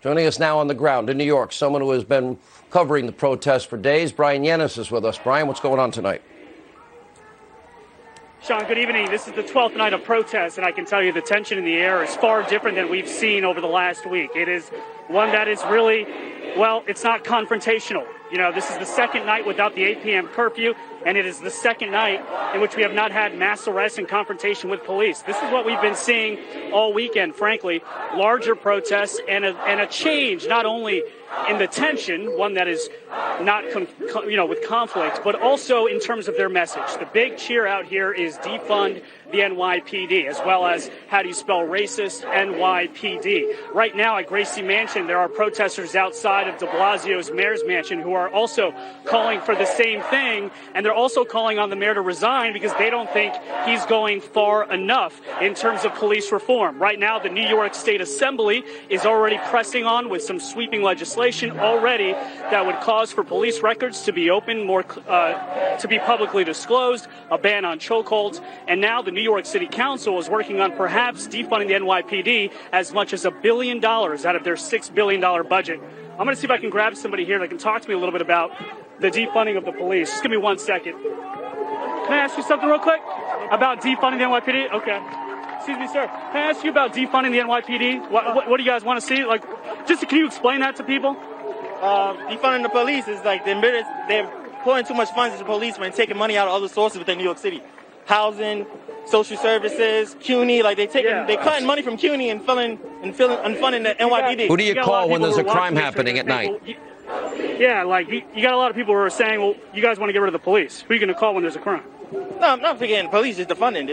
Joining us now on the ground in New York, someone who has been covering the protests for days, Brian Yennis is with us. Brian, what's going on tonight? Sean, good evening. This is the 12th night of protests, and I can tell you the tension in the air is far different than we've seen over the last week. It is one that is really, well, it's not confrontational. You know, this is the second night without the 8 p.m. curfew, and it is the second night in which we have not had mass arrests and confrontation with police. This is what we've been seeing all weekend, frankly, larger protests and a change not only in the tension, one that is not, with conflict, but also in terms of their message. The big cheer out here is defund the NYPD, as well as how do you spell racist, NYPD. Right now at Gracie Mansion, there are protesters outside of de Blasio's mayor's mansion who are also calling for the same thing, and they're also calling on the mayor to resign because they don't think he's going far enough in terms of police reform. Right now, the New York State Assembly is already pressing on with some sweeping legislation already that would cause for police records to be open, to be publicly disclosed, a ban on chokeholds, and now the New York City Council is working on perhaps defunding the NYPD as much as $1 billion out of their $6 billion budget. I'm going to see if I can grab somebody here that can talk to me a little bit about the defunding of the police. Just give me 1 second. Can I ask you something real quick about defunding the NYPD? Okay. Excuse me, sir. Can I ask you about defunding the NYPD? What do you guys want to see? Can you explain that to people? Defunding the police is like they're pouring too much funds into the police and taking money out of other sources within New York City. Housing, social services, CUNY, they're cutting money from CUNY and funding the NYPD. Who do you call when there's a crime happening at night? You got a lot of people who are saying, well, you guys want to get rid of the police. Who are you going to call when there's a crime? No, I'm not forgetting the police, just the funding.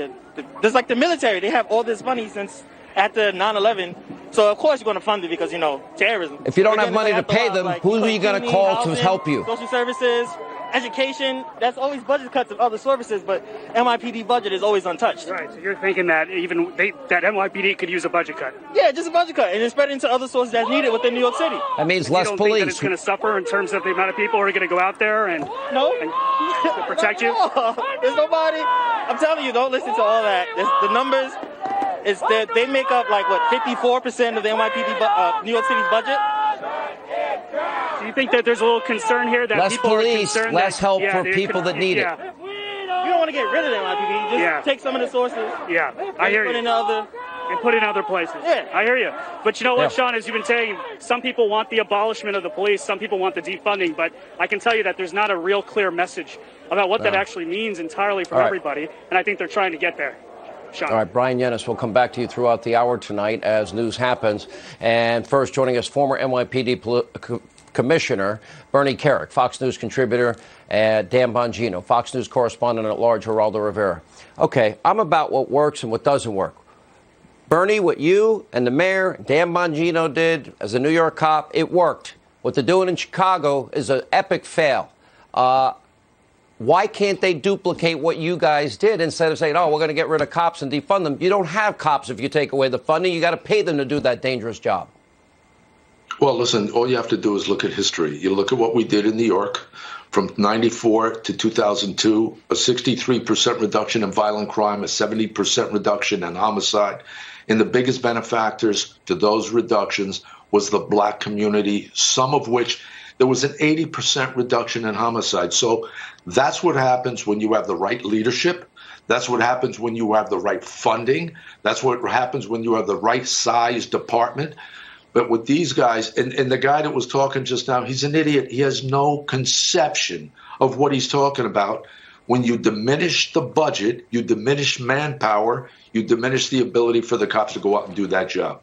There's like the military. They have all this money since after 9/11. So, of course, you're going to fund it because, terrorism. If you don't have money to pay them, who are you going to call to help you? Social services, education, that's always budget cuts of other services, but NYPD budget is always untouched. Right, so you're thinking that that NYPD could use a budget cut? Yeah, just a budget cut, and it's spread into other sources that's needed within New York City. That means less police. You don't police. think that it's going to suffer in terms of the amount of people who are going to go out there and to protect you? There's nobody. I'm telling you, don't listen to all that. The numbers is that they make up 54% of the NYPD New York City's budget. Do you think that there's a little concern here that less people police, are concerned less help for people that need it? You don't want to get rid of the NYPD. Just take some of the sources. Yeah, I hear you. And put in other places. Yeah. I hear you. But you know what, Sean, as you've been saying, some people want the abolishment of the police, some people want the defunding, but I can tell you that there's not a real clear message about what that actually means entirely from everybody, and I think they're trying to get there. Sean. All right, Brian Yennis, we'll come back to you throughout the hour tonight as news happens. And first, joining us, former NYPD Commissioner Bernie Kerik, Fox News contributor, Dan Bongino, Fox News correspondent at large, Geraldo Rivera. Okay, I'm about what works and what doesn't work. Bernie, what you and the mayor, Dan Bongino, did as a New York cop, it worked. What they're doing in Chicago is an epic fail. Why can't they duplicate what you guys did instead of saying, oh, we're going to get rid of cops and defund them? You don't have cops if you take away the funding. You got to pay them to do that dangerous job. Well, listen, all you have to do is look at history. You look at what we did in New York from 94 to 2002, a 63% reduction in violent crime, a 70% reduction in homicide. And the biggest benefactors to those reductions was the black community, some of which there was an 80% reduction in homicide. So that's what happens when you have the right leadership. That's what happens when you have the right funding. That's what happens when you have the right size department. But with these guys, and the guy that was talking just now, he's an idiot. He has no conception of what he's talking about. When you diminish the budget, you diminish manpower, you diminish the ability for the cops to go out and do that job.